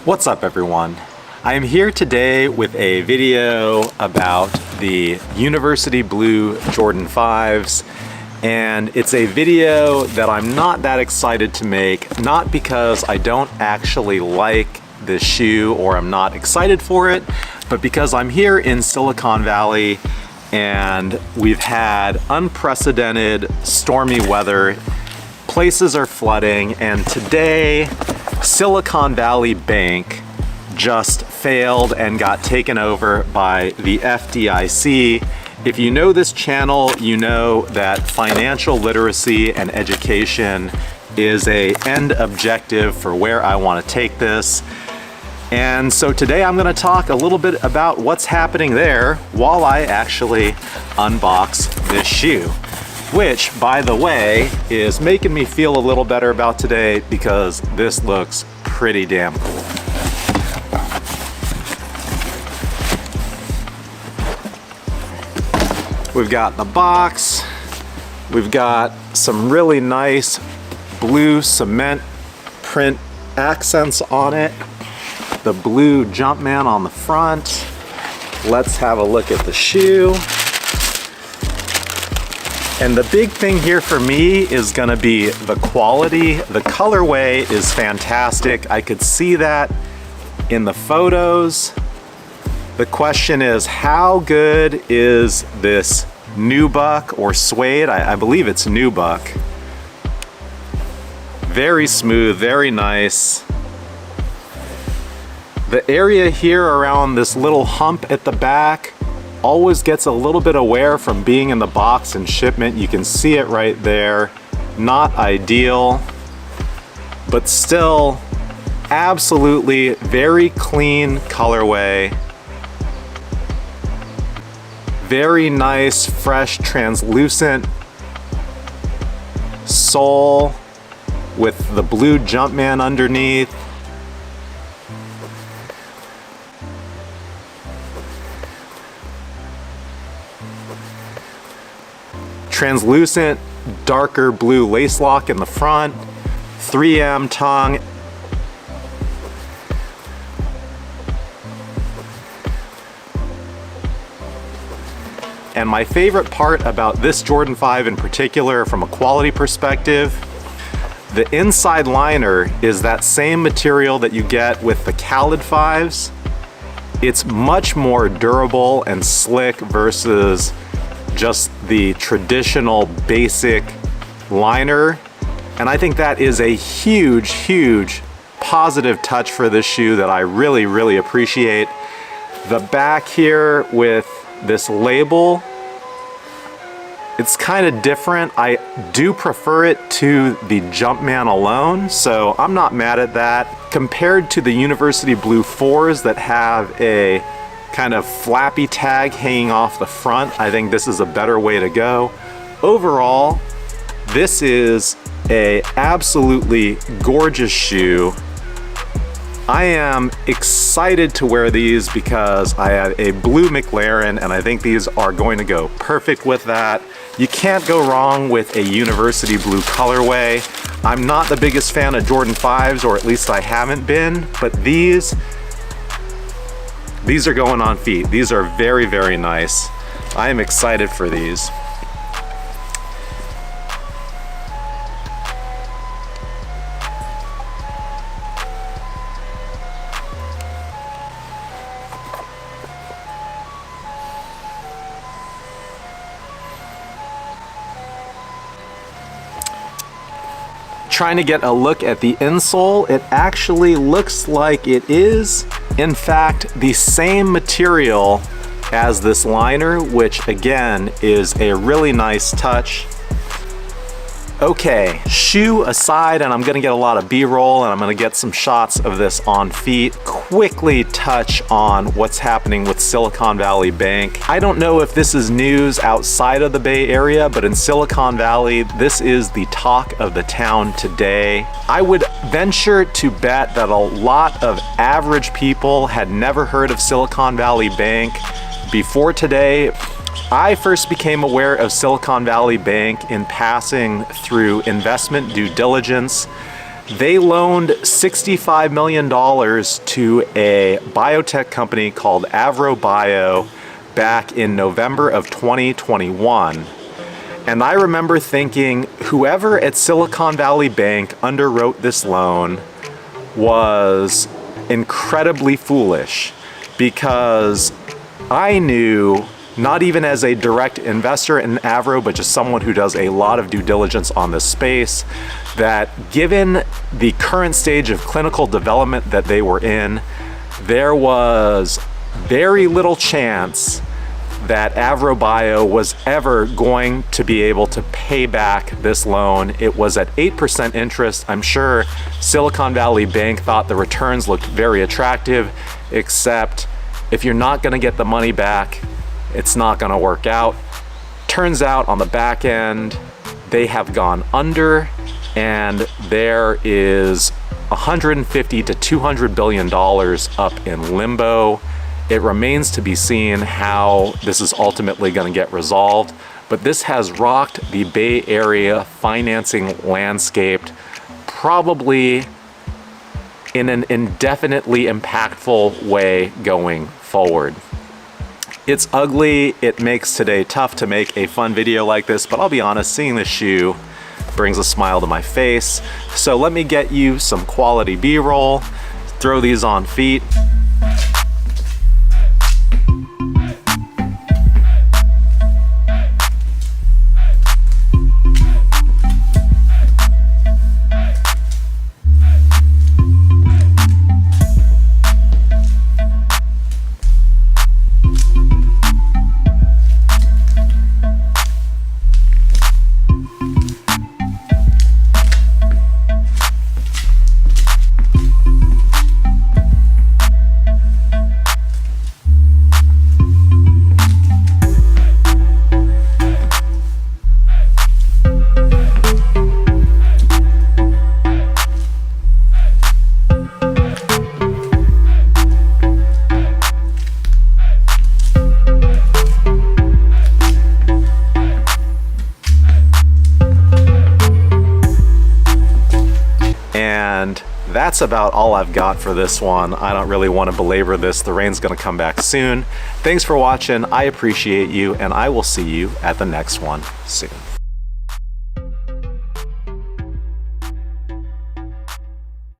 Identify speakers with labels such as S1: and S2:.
S1: What's up, everyone? I am here today with a video about the University Blue Jordan 5s, and it's a video that I'm not that excited to make, not because I don't actually like this shoe or I'm not excited for it, but because I'm here in Silicon Valley and we've had unprecedented stormy weather. Places are flooding, and today Silicon Valley Bank just failed and got taken over by the FDIC. If you know this channel, you know that financial literacy and education is an end objective for where I want to take this. And so today I'm going to talk a little bit about what's happening there while I actually unbox this shoe, which, by the way, is making me feel a little better about today because this looks pretty damn cool. We've got the box, we've got some really nice blue cement print accents on it, the blue Jumpman on the front. Let's have a look at the shoe. And the big thing here for me is gonna be the quality. The colorway is fantastic. I could see that in the photos. The question is, how good is this nubuck or suede? I believe it's nubuck. Very smooth, very nice. The area here around this little hump at the back always gets a little bit of wear from being in the box and shipment. You can see it right there. Not ideal, but still absolutely very clean colorway. Very nice, fresh, translucent sole with the blue Jumpman underneath. Translucent, darker blue lace lock in the front, 3M tongue. And my favorite part about this Jordan 5 in particular, from a quality perspective, the inside liner is that same material that you get with the Khaled 5s. It's much more durable and slick versus just the traditional basic liner. And I think that is a huge, huge positive touch for this shoe that I really, really appreciate. The back here with this label, it's kind of different. I do prefer it to the Jumpman alone, so I'm not mad at that. Compared to the University Blue 4s that have a kind of flappy tag hanging off the front, I think this is a better way to go. Overall, this is a absolutely gorgeous shoe. I am excited to wear these because I have a blue McLaren and I think these are going to go perfect with that. You can't go wrong with a University Blue colorway. I'm not the biggest fan of Jordan 5s, or at least I haven't been, but these are going on feet. These are very, very nice. I am excited for these. Trying to get a look at the insole, it actually looks like it is, in fact, the same material as this liner, which again is a really nice touch. Okay, shoe aside, and I'm gonna get a lot of B-roll and I'm gonna get some shots of this on feet. Quickly touch on what's happening with Silicon Valley Bank. I don't know if this is news outside of the Bay Area, but in Silicon Valley, this is the talk of the town today. I would venture to bet that a lot of average people had never heard of Silicon Valley Bank before today. I first became aware of Silicon Valley Bank in passing through investment due diligence. They loaned $65 million to a biotech company called AvroBio back in November of 2021. And I remember thinking, whoever at Silicon Valley Bank underwrote this loan was incredibly foolish, because I knew, not even as a direct investor in Avro, but just someone who does a lot of due diligence on this space, that given the current stage of clinical development that they were in, there was very little chance that AvroBio was ever going to be able to pay back this loan. It was at 8% interest. I'm sure Silicon Valley Bank thought the returns looked very attractive, except if you're not gonna get the money back, it's not gonna work out. Turns out on the back end, they have gone under, and there is $150 to $200 billion up in limbo. It remains to be seen how this is ultimately going to get resolved, but this has rocked the Bay Area financing landscape, probably in an indefinitely impactful way going forward. It's ugly. It makes today tough to make a fun video like this, but I'll be honest, seeing this shoe brings a smile to my face. So let me get you some quality B-roll, throw these on feet. And that's about all I've got for this one. I don't really want to belabor this. The rain's going to come back soon. Thanks for watching. I appreciate you, and I will see you at the next one soon.